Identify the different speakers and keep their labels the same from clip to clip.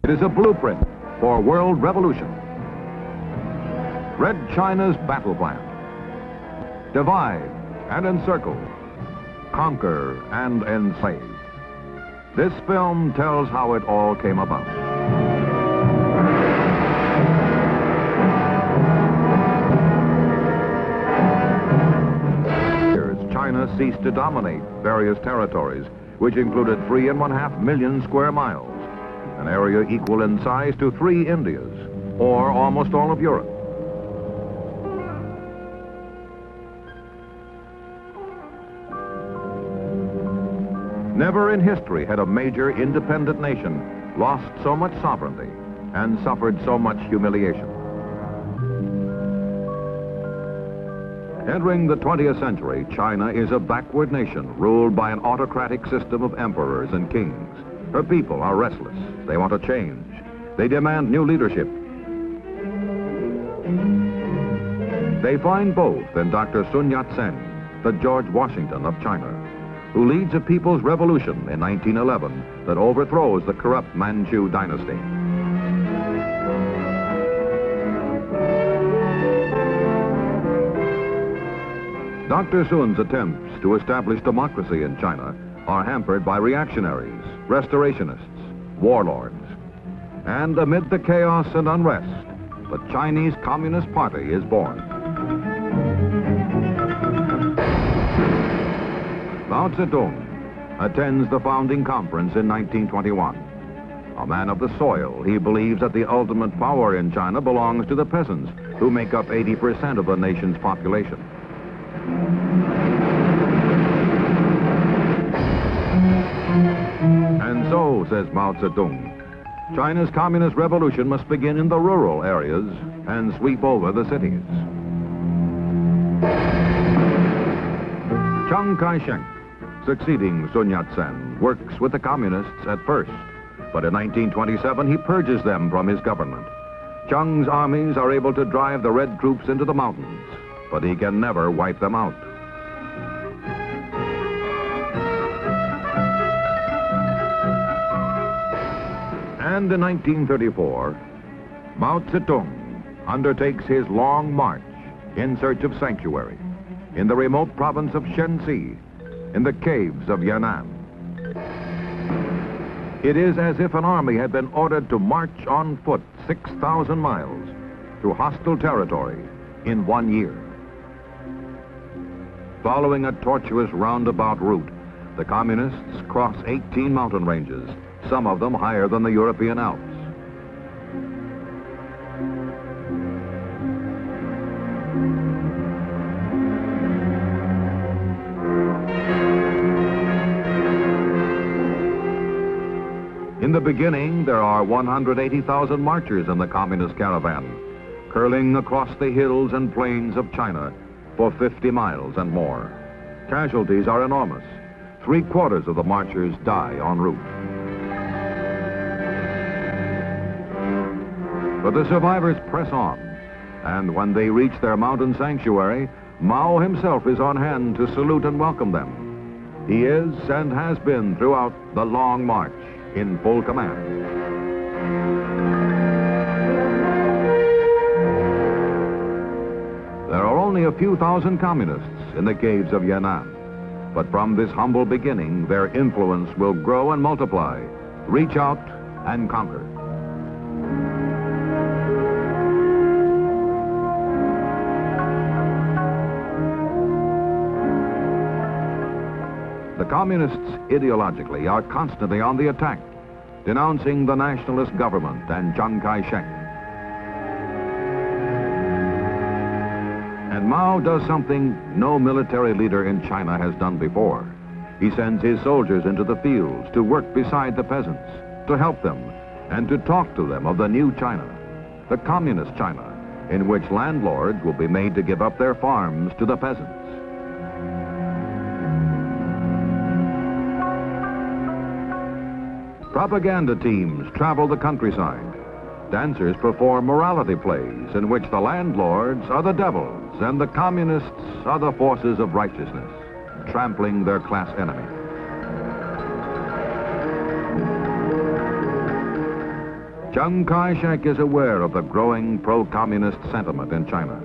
Speaker 1: It is a blueprint for world revolution. Red China's battle plan. Divide and encircle. Conquer and enslave. This film tells how it all came about. China ceased to dominate various territories, which included 3.5 million square miles, an area equal in size to 3 Indias, or almost all of Europe. Never in history had a major independent nation lost so much sovereignty and suffered so much humiliation. Entering the 20th century, China is a backward nation ruled by an autocratic system of emperors and kings. Her people are restless. They want to change. They demand new leadership. They find both in Dr. Sun Yat-sen, the George Washington of China, who leads a people's revolution in 1911 that overthrows the corrupt Manchu dynasty. Dr. Sun's attempts to establish democracy in China are hampered by reactionaries, restorationists, warlords. And amid the chaos and unrest, the Chinese Communist Party is born. Mao Zedong attends the founding conference in 1921. A man of the soil, he believes that the ultimate power in China belongs to the peasants, who make up 80% of the nation's population. And so, says Mao Zedong, China's communist revolution must begin in the rural areas and sweep over the cities. Chiang Kai-shek, succeeding Sun Yat-sen, works with the communists at first, but in 1927 he purges them from his government. Chiang's armies are able to drive the red troops into the mountains, but he can never wipe them out. And in 1934, Mao Zedong undertakes his long march in search of sanctuary in the remote province of Shenxi, in the caves of Yan'an. It is as if an army had been ordered to march on foot 6,000 miles through hostile territory in 1 year. Following a tortuous roundabout route, the communists cross 18 mountain ranges, some of them higher than the European Alps. In the beginning, there are 180,000 marchers in the communist caravan, curling across the hills and plains of China for 50 miles and more. Casualties are enormous. 3/4 of the marchers die en route. But the survivors press on, and when they reach their mountain sanctuary, Mao himself is on hand to salute and welcome them. He is and has been throughout the long march in full command. There are only a few thousand communists in the caves of Yan'an, but from this humble beginning, their influence will grow and multiply, reach out and conquer. The communists ideologically are constantly on the attack, denouncing the nationalist government and Chiang Kai-shek. And Mao does something no military leader in China has done before. He sends his soldiers into the fields to work beside the peasants, to help them, and to talk to them of the new China, the communist China, in which landlords will be made to give up their farms to the peasants. Propaganda teams travel the countryside. Dancers perform morality plays in which the landlords are the devils and the communists are the forces of righteousness, trampling their class enemy. Chiang Kai-shek is aware of the growing pro-communist sentiment in China.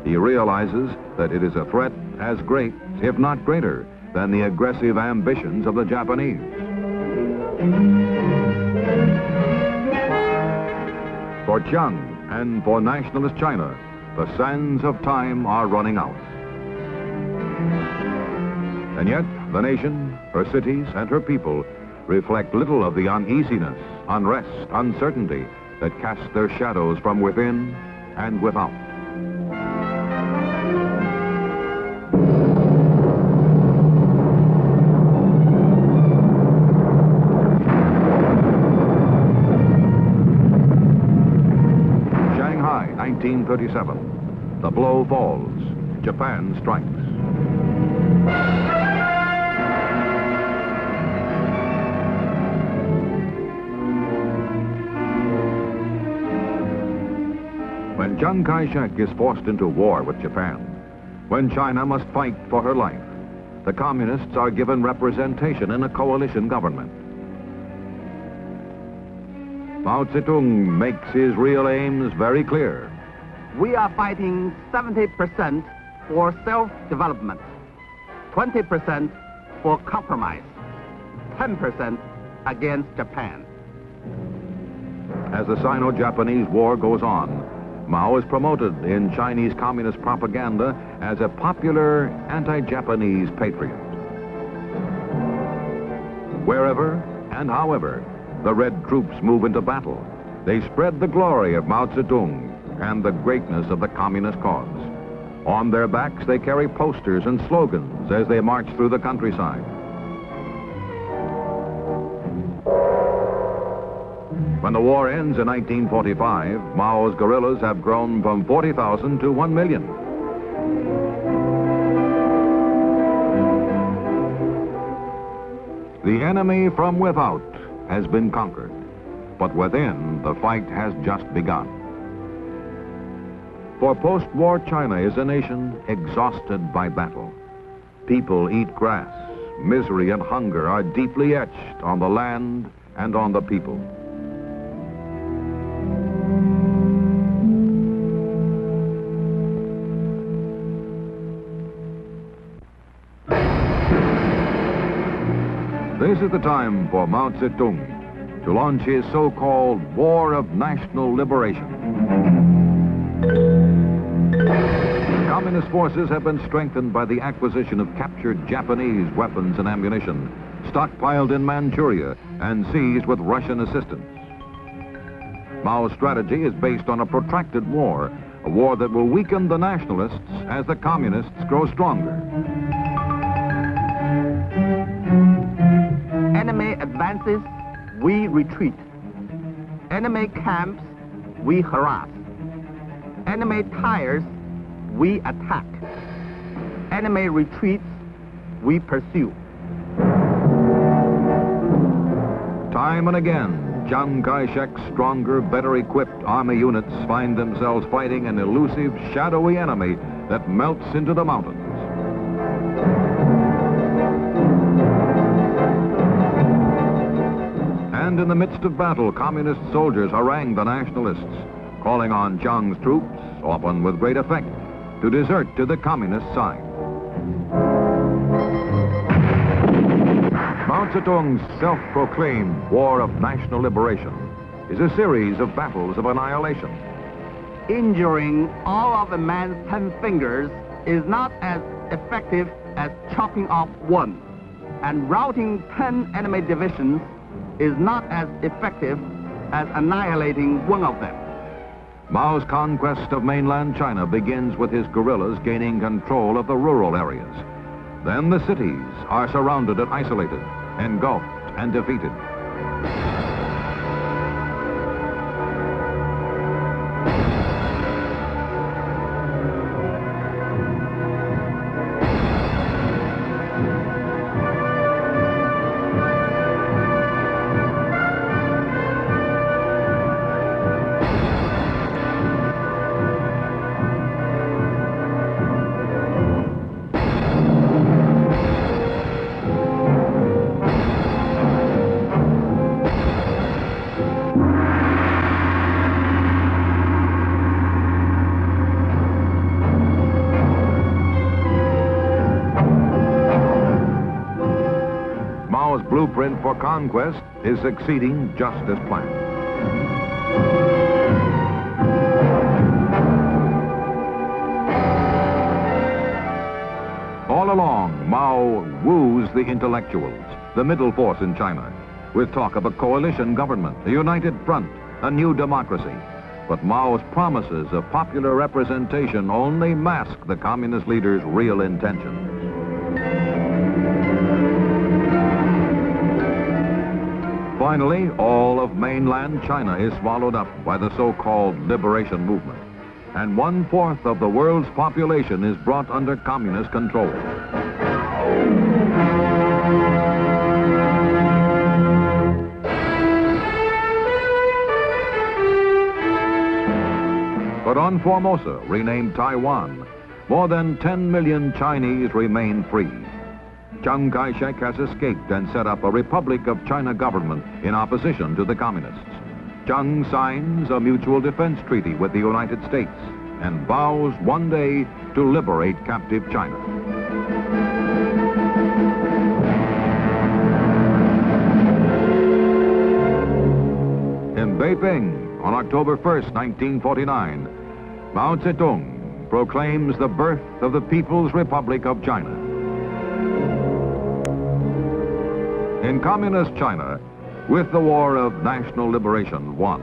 Speaker 1: He realizes that it is a threat as great, if not greater, than the aggressive ambitions of the Japanese. For Chiang and for nationalist China, the sands of time are running out. And yet, the nation, her cities, and her people reflect little of the uneasiness, unrest, uncertainty that cast their shadows from within and without. Shanghai, 1937. The blow falls. Japan strikes. When Chiang Kai-shek is forced into war with Japan, when China must fight for her life, the communists are given representation in a coalition government. Mao Zedong makes his real aims very clear.
Speaker 2: We are fighting 70% for self-development, 20% for compromise, 10% against Japan.
Speaker 1: As the Sino-Japanese War goes on, Mao is promoted in Chinese communist propaganda as a popular anti-Japanese patriot. Wherever and however the Red troops move into battle, they spread the glory of Mao Zedong and the greatness of the communist cause. On their backs, they carry posters and slogans as they march through the countryside. When the war ends in 1945, Mao's guerrillas have grown from 40,000 to 1 million. The enemy from without has been conquered, but within, the fight has just begun. For post-war China is a nation exhausted by battle. People eat grass. Misery and hunger are deeply etched on the land and on the people. This is the time for Mao Zedong to launch his so-called War of National Liberation. Communist forces have been strengthened by the acquisition of captured Japanese weapons and ammunition, stockpiled in Manchuria and seized with Russian assistance. Mao's strategy is based on a protracted war, a war that will weaken the nationalists as the communists grow stronger.
Speaker 2: Enemy advances, we retreat. Enemy camps, we harass. Enemy tires, we attack. Enemy retreats, we pursue.
Speaker 1: Time and again, Chiang Kai-shek's stronger, better equipped army units find themselves fighting an elusive, shadowy enemy that melts into the mountains. And in the midst of battle, communist soldiers harangue the nationalists, calling on Chiang's troops, often with great effect, to desert to the communist side. Mao Zedong's self-proclaimed War of National Liberation is a series of battles of annihilation.
Speaker 2: Injuring all of a man's 10 fingers is not as effective as chopping off one, and routing 10 enemy divisions is not as effective as annihilating one of them.
Speaker 1: Mao's conquest of mainland China begins with his guerrillas gaining control of the rural areas. Then the cities are surrounded and isolated, engulfed and defeated. blueprint for conquest is succeeding just as planned. All along, Mao woos the intellectuals, the middle force in China, with talk of a coalition government, a united front, a new democracy. But Mao's promises of popular representation only mask the communist leader's real intentions. Finally, all of mainland China is swallowed up by the so-called liberation movement, and 1/4 of the world's population is brought under communist control. But on Formosa, renamed Taiwan, more than 10 million Chinese remain free. Chiang Kai-shek has escaped and set up a Republic of China government in opposition to the communists. Chiang signs a mutual defense treaty with the United States and vows one day to liberate captive China. In Beiping, on October 1st, 1949, Mao Zedong proclaims the birth of the People's Republic of China. In communist China, with the War of National Liberation won,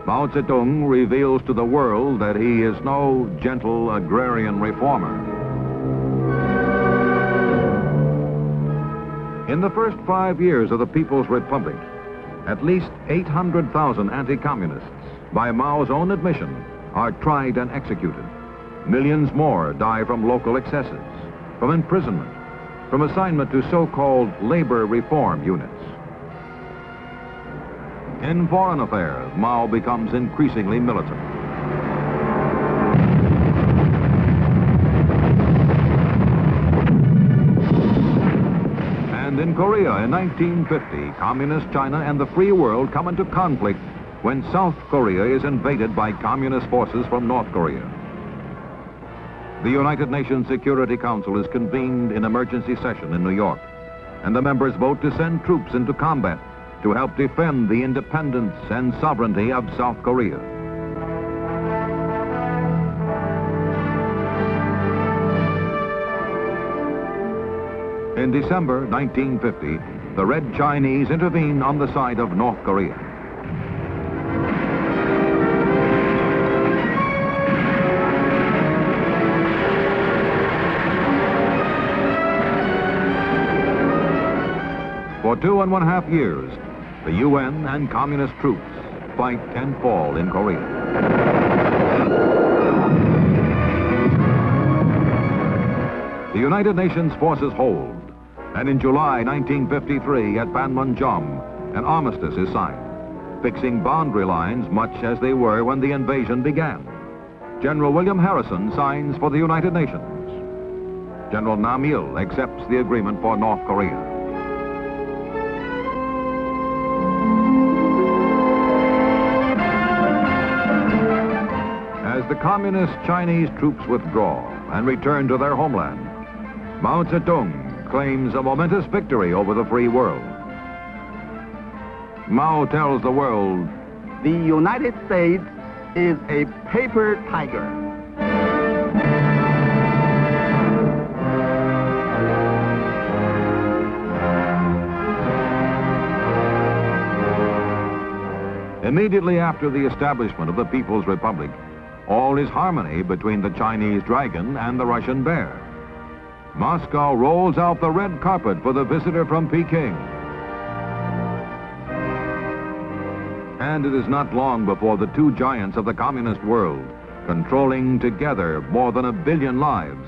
Speaker 1: Mao Zedong reveals to the world that he is no gentle agrarian reformer. In the first 5 years of the People's Republic, at least 800,000 anti-communists, by Mao's own admission, are tried and executed. Millions more die from local excesses, from imprisonment, from assignment to so-called labor reform units. In foreign affairs, Mao becomes increasingly militant. And in Korea in 1950, Communist China and the free world come into conflict when South Korea is invaded by communist forces from North Korea. The United Nations Security Council is convened in emergency session in New York, and the members vote to send troops into combat to help defend the independence and sovereignty of South Korea. In December 1950, the Red Chinese intervene on the side of North Korea. For 2.5 years, the UN and communist troops fight and fall in Korea. The United Nations forces hold, and in July 1953 at Panmunjom, an armistice is signed, fixing boundary lines much as they were when the invasion began. General William Harrison signs for the United Nations. General Nam Il accepts the agreement for North Korea. As the communist Chinese troops withdraw and return to their homeland, Mao Zedong claims a momentous victory over the free world. Mao tells the world,
Speaker 2: "The United States is a paper tiger."
Speaker 1: Immediately after the establishment of the People's Republic, all is harmony between the Chinese dragon and the Russian bear. Moscow rolls out the red carpet for the visitor from Peking. And it is not long before the two giants of the communist world, controlling together more than 1 billion lives,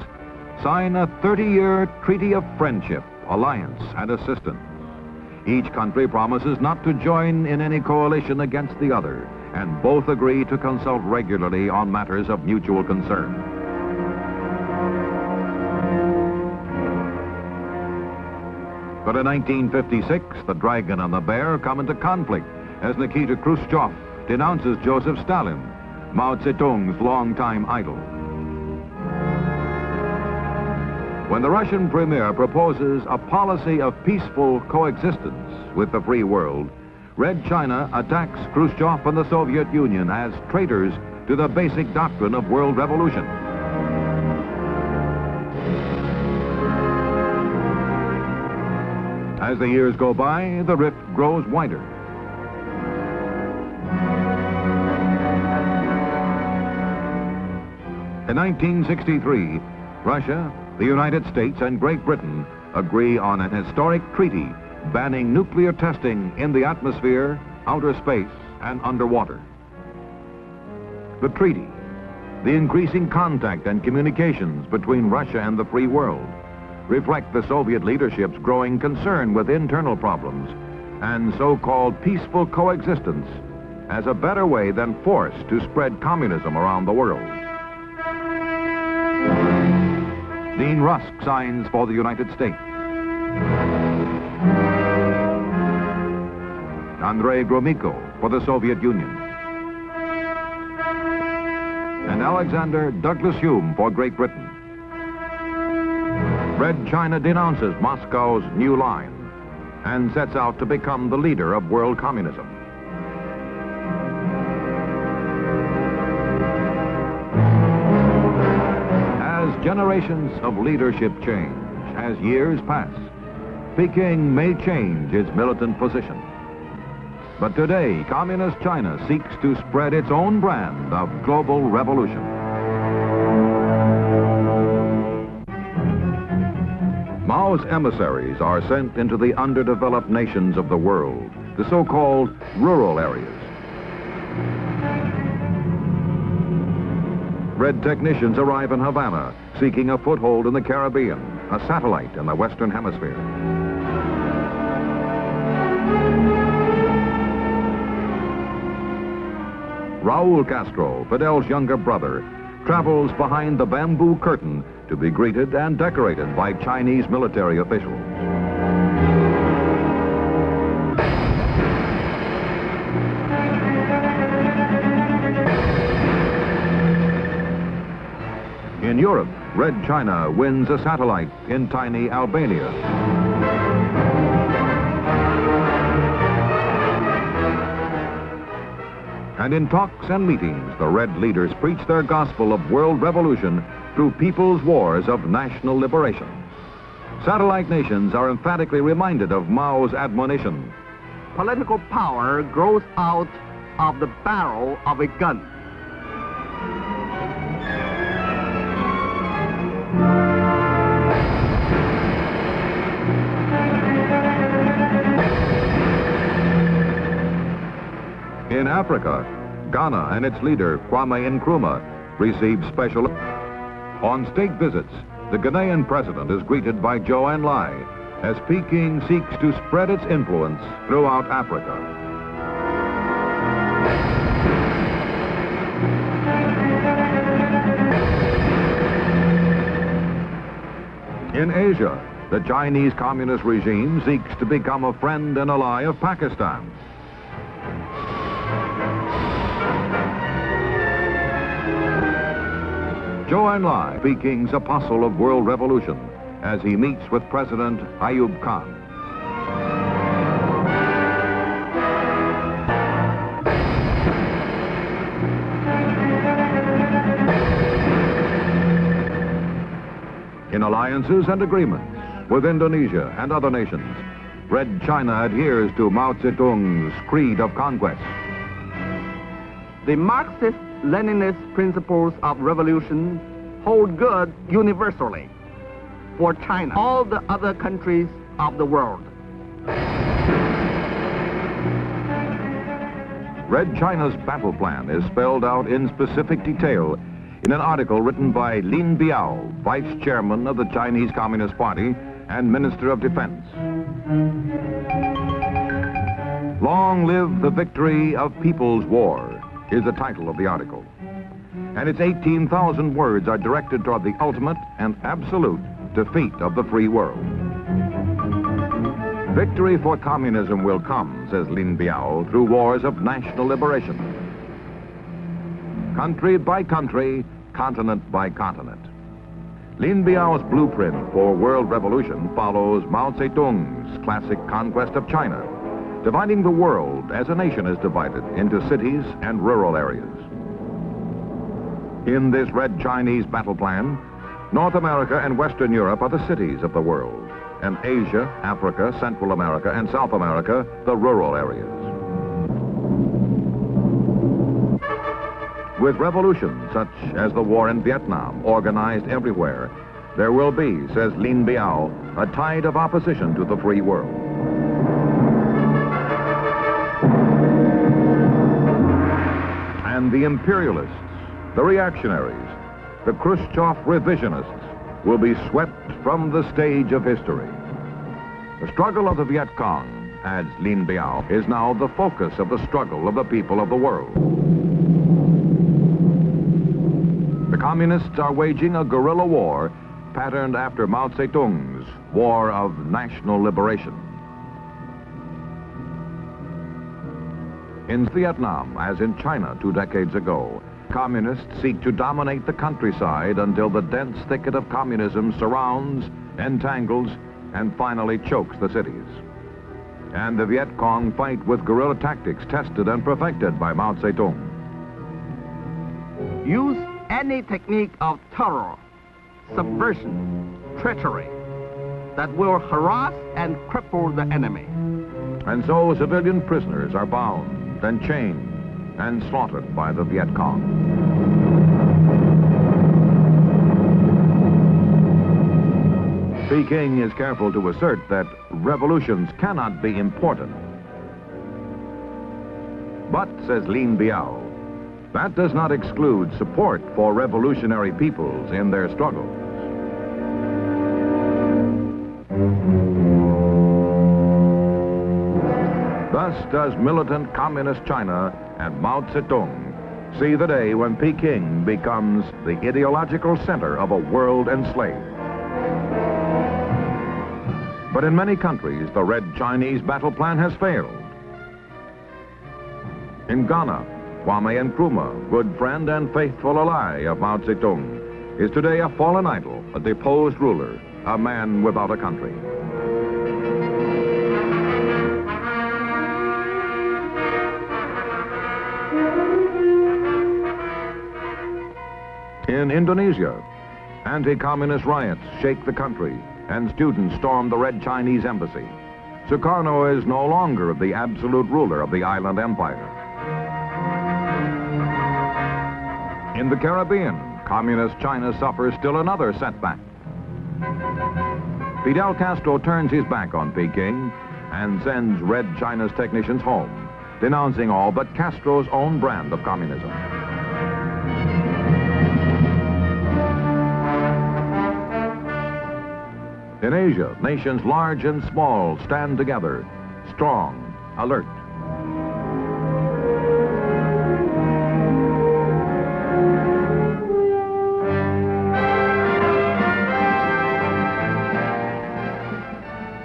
Speaker 1: sign a 30-year treaty of friendship, alliance, and assistance. Each country promises not to join in any coalition against the other, and both agree to consult regularly on matters of mutual concern. But in 1956, the dragon and the bear come into conflict as Nikita Khrushchev denounces Joseph Stalin, Mao Zedong's longtime idol. When the Russian premier proposes a policy of peaceful coexistence with the free world, Red China attacks Khrushchev and the Soviet Union as traitors to the basic doctrine of world revolution. As the years go by, the rift grows wider. In 1963, Russia, the United States, and Great Britain agree on an historic treaty banning nuclear testing in the atmosphere, outer space, and underwater. The treaty, the increasing contact and communications between Russia and the free world, reflect the Soviet leadership's growing concern with internal problems and so-called peaceful coexistence as a better way than force to spread communism around the world. Dean Rusk signs for the United States. Andrei Gromyko for the Soviet Union. And Alexander Douglas Hume for Great Britain. Red China denounces Moscow's new line and sets out to become the leader of world communism. As generations of leadership change, as years pass, Peking may change its militant position. But today, Communist China seeks to spread its own brand of global revolution. Mao's emissaries are sent into the underdeveloped nations of the world, the so-called rural areas. Red technicians arrive in Havana, seeking a foothold in the Caribbean, a satellite in the Western Hemisphere. Raul Castro, Fidel's younger brother, travels behind the bamboo curtain to be greeted and decorated by Chinese military officials. In Europe, Red China wins a satellite in tiny Albania. And in talks and meetings, the Red leaders preach their gospel of world revolution through people's wars of national liberation. Satellite nations are emphatically reminded of Mao's admonition.
Speaker 2: Political power grows out of the barrel of a gun.
Speaker 1: In Africa, Ghana and its leader, Kwame Nkrumah, received special... On state visits, the Ghanaian president is greeted by Zhou Enlai as Peking seeks to spread its influence throughout Africa. In Asia, the Chinese Communist regime seeks to become a friend and ally of Pakistan. Zhou Enlai, Peking's apostle of world revolution, as he meets with President Ayub Khan. In alliances and agreements with Indonesia and other nations, Red China adheres to Mao Zedong's creed of conquest.
Speaker 2: The Marxist-Leninist principles of revolution hold good universally for China, all the other countries of the world.
Speaker 1: Red China's battle plan is spelled out in specific detail in an article written by Lin Biao, Vice Chairman of the Chinese Communist Party and Minister of Defense. Long live the victory of People's War is the title of the article. And its 18,000 words are directed toward the ultimate and absolute defeat of the free world. Victory for communism will come, says Lin Biao, through wars of national liberation. Country by country, continent by continent. Lin Biao's blueprint for world revolution follows Mao Zedong's classic conquest of China, dividing the world as a nation is divided into cities and rural areas. In this Red Chinese battle plan, North America and Western Europe are the cities of the world, and Asia, Africa, Central America, and South America, the rural areas. With revolutions such as the war in Vietnam organized everywhere, there will be, says Lin Biao, a tide of opposition to the free world. And the imperialists, the reactionaries, the Khrushchev revisionists will be swept from the stage of history. The struggle of the Viet Cong, adds Lin Biao, is now the focus of the struggle of the people of the world. The communists are waging a guerrilla war patterned after Mao Zedong's War of National Liberation. In Vietnam, as in China 2 decades ago, communists seek to dominate the countryside until the dense thicket of communism surrounds, entangles, and finally chokes the cities. And the Viet Cong fight with guerrilla tactics tested and perfected by Mao Zedong.
Speaker 2: Use any technique of terror, subversion, treachery that will harass and cripple the enemy.
Speaker 1: And so civilian prisoners are bound and chained and slaughtered by the Viet Cong. Peking is careful to assert that revolutions cannot be important. But, says Lin Biao, that does not exclude support for revolutionary peoples in their struggles. Thus does militant communist China and Mao Zedong see the day when Peking becomes the ideological center of a world enslaved. But in many countries, the Red Chinese battle plan has failed. In Ghana, Kwame Nkrumah, good friend and faithful ally of Mao Zedong, is today a fallen idol, a deposed ruler, a man without a country. In Indonesia, anti-communist riots shake the country, and students storm the Red Chinese embassy. Sukarno is no longer the absolute ruler of the island empire. In the Caribbean, communist China suffers still another setback. Fidel Castro turns his back on Peking and sends Red China's technicians home, denouncing all but Castro's own brand of communism. In Asia, nations large and small stand together, strong, alert.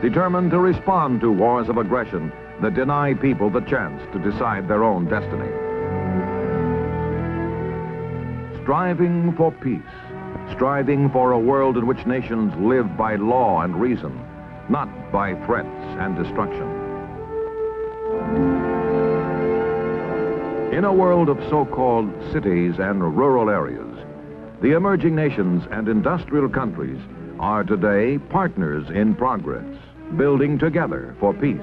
Speaker 1: Determined to respond to wars of aggression that deny people the chance to decide their own destiny. Striving for peace, striving for a world in which nations live by law and reason, not by threats and destruction. In a world of so-called cities and rural areas, the emerging nations and industrial countries are today partners in progress, building together for peace.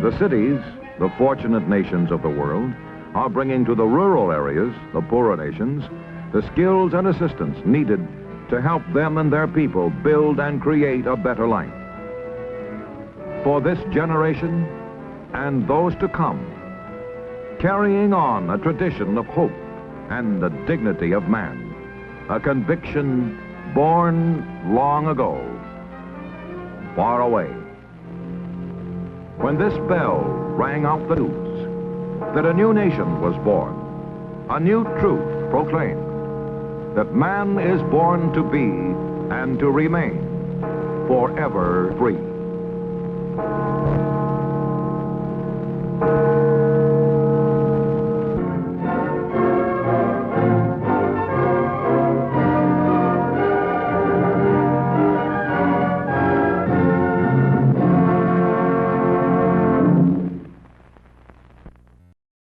Speaker 1: The cities, the fortunate nations of the world, are bringing to the rural areas, the poorer nations, the skills and assistance needed to help them and their people build and create a better life. For this generation and those to come, carrying on a tradition of hope and the dignity of man, a conviction born long ago, far away. When this bell rang out the news that a new nation was born, a new truth proclaimed, that man is born to be and to remain forever free.